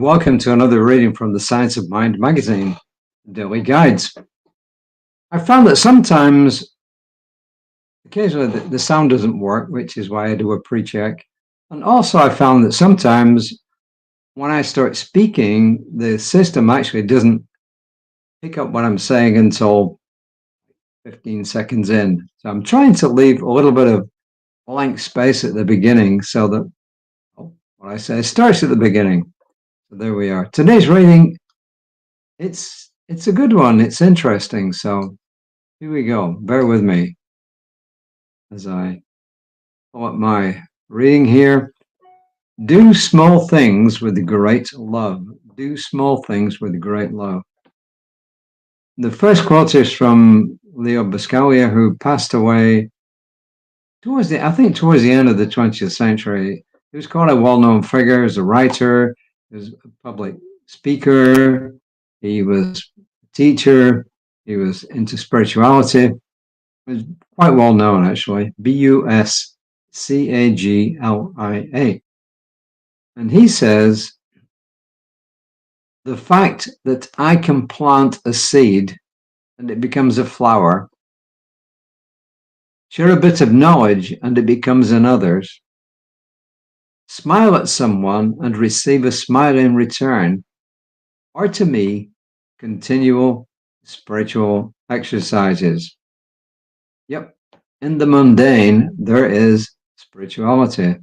Welcome to another reading from the Science of Mind magazine, Daily Guides. I found that sometimes, occasionally, the sound doesn't work, which is why I do a pre-check. And also I found that sometimes when I start speaking, the system actually doesn't pick up what I'm saying until 15 seconds in. So I'm trying to leave a little bit of blank space at the beginning so that what I say starts at the beginning. So there we are. Today's reading, it's a good one. It's interesting. So here we go. Bear with me as I pull up my reading here. Do small things with great love. Do small things with great love. The first quote is from Leo Buscaglia, who passed away towards the end of the 20th century. He was quite a well-known figure as a writer, as a public speaker. He was a teacher. He was into spirituality. He was quite well known, actually. Buscaglia. And he says, the fact that I can plant a seed and it becomes a flower, share a bit of knowledge and it becomes another's, smile at someone and receive a smile in return, are to me continual spiritual exercises. Yep, in the mundane, there is spirituality.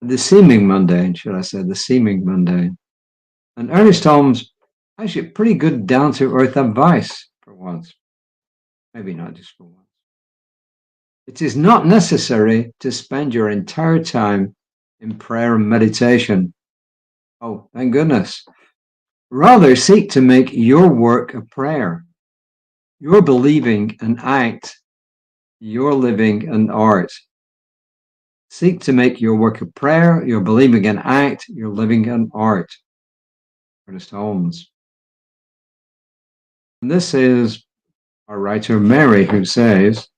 The seeming mundane, should I say, the seeming mundane. And Ernest Holmes, actually pretty good down-to-earth advice for once. Maybe not just for once. It is not necessary to spend your entire time in prayer and meditation. Oh, thank goodness. Rather, seek to make your work a prayer, your believing an act, your living an art. Seek to make your work a prayer, your believing an act, your living an art. Ernest Holmes. And this is our writer Mary, who says,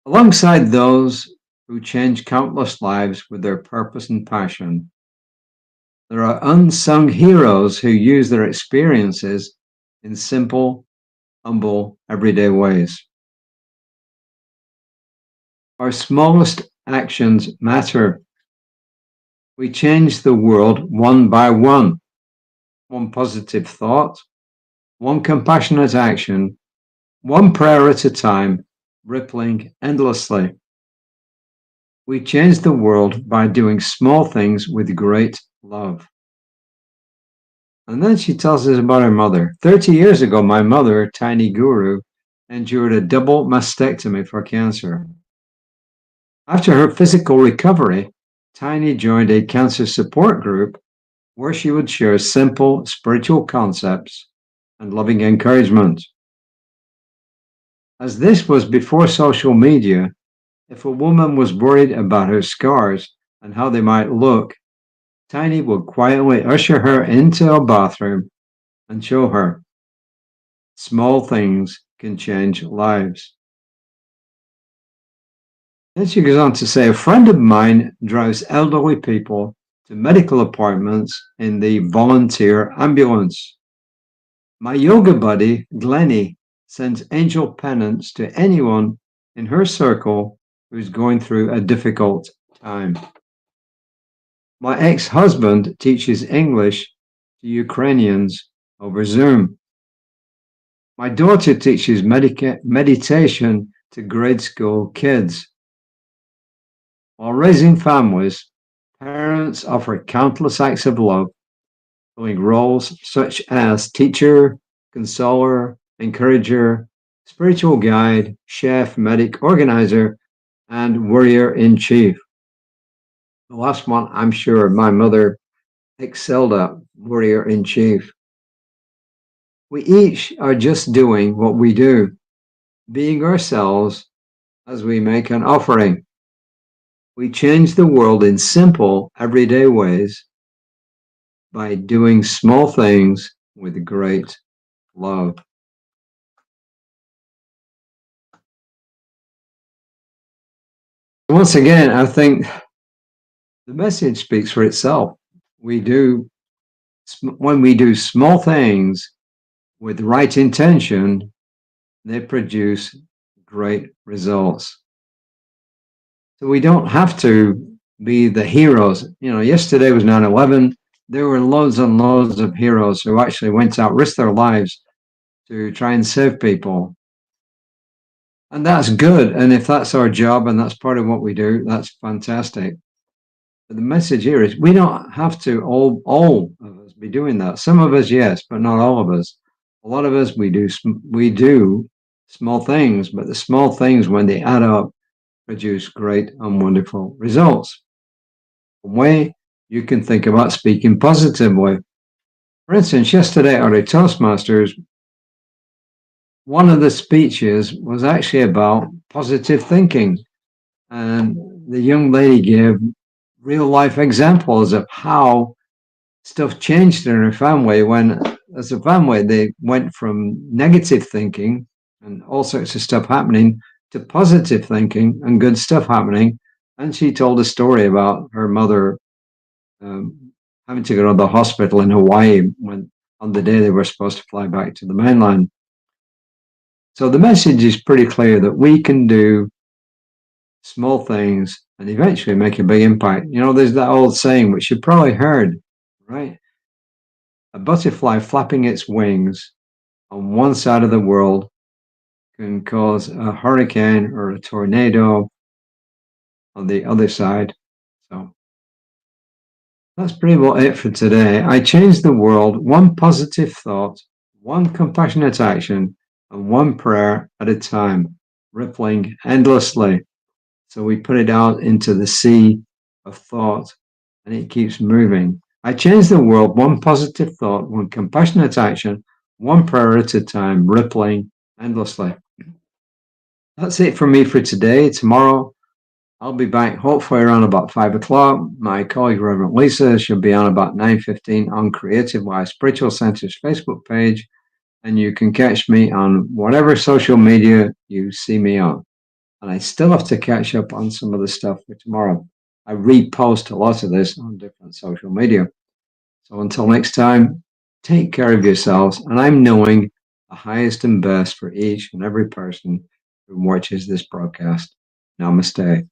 alongside those who change countless lives with their purpose and passion, there are unsung heroes who use their experiences in simple, humble, everyday ways. Our smallest actions matter. We change the world one by one positive thought, one compassionate action, one prayer at a time, rippling endlessly. We change the world by doing small things with great love. And then she tells us about her mother. 30 years ago, my mother, Tiny Guru, endured a double mastectomy for cancer. After her physical recovery, Tiny joined a cancer support group where she would share simple spiritual concepts and loving encouragement. As this was before social media, if a woman was worried about her scars and how they might look, Tiny would quietly usher her into a bathroom and show her small things can change lives. Then she goes on to say, a friend of mine drives elderly people to medical appointments in the volunteer ambulance. My yoga buddy, Glennie, sends angel pennants to anyone in her circle who's going through a difficult time. My ex-husband teaches English to Ukrainians over Zoom. My daughter teaches meditation to grade school kids. While raising families, parents offer countless acts of love, filling roles such as teacher, consoler, encourager, spiritual guide, chef, medic, organizer, and warrior-in-chief. The last one, I'm sure my mother excelled at, warrior-in-chief. We each are just doing what we do, being ourselves as we make an offering. We change the world in simple, everyday ways by doing small things with great love. Once again, I think the message speaks for itself. We do when we do small things with the right intention, they produce great results. So we don't have to be the heroes. Yesterday was 9/11. There were loads and loads of heroes who actually went out, risked their lives to try and save people. And that's good. And if that's our job and that's part of what we do, that's fantastic. But the message here is we don't have to all of us be doing that. Some of us, yes, but not all of us. A lot of us, we do small things, but the small things, when they add up, produce great and wonderful results. One way you can think about speaking positively. For instance, yesterday at our Toastmasters, one of the speeches was actually about positive thinking. And the young lady gave real life examples of how stuff changed in her family when, as a family, they went from negative thinking and all sorts of stuff happening to positive thinking and good stuff happening. And she told a story about her mother having to go to the hospital in Hawaii when on the day they were supposed to fly back to the mainland. So the message is pretty clear that we can do small things and eventually make a big impact. There's that old saying, which you've probably heard, right? A butterfly flapping its wings on one side of the world can cause a hurricane or a tornado on the other side. So that's pretty well it for today. I changed the world one positive thought, one compassionate action, and one prayer at a time, rippling endlessly. So we put it out into the sea of thought and it keeps moving. I changed the world one positive thought, one compassionate action, one prayer at a time, rippling endlessly. That's it from me for today. Tomorrow, I'll be back hopefully around about 5 o'clock. My colleague, Reverend Lisa, she'll be on about 9:15 on Creative Life Spiritual Center's Facebook page. And you can catch me on whatever social media you see me on. And I still have to catch up on some of the stuff for tomorrow. I repost a lot of this on different social media. So until next time, take care of yourselves. And I'm knowing the highest and best for each and every person who watches this broadcast. Namaste.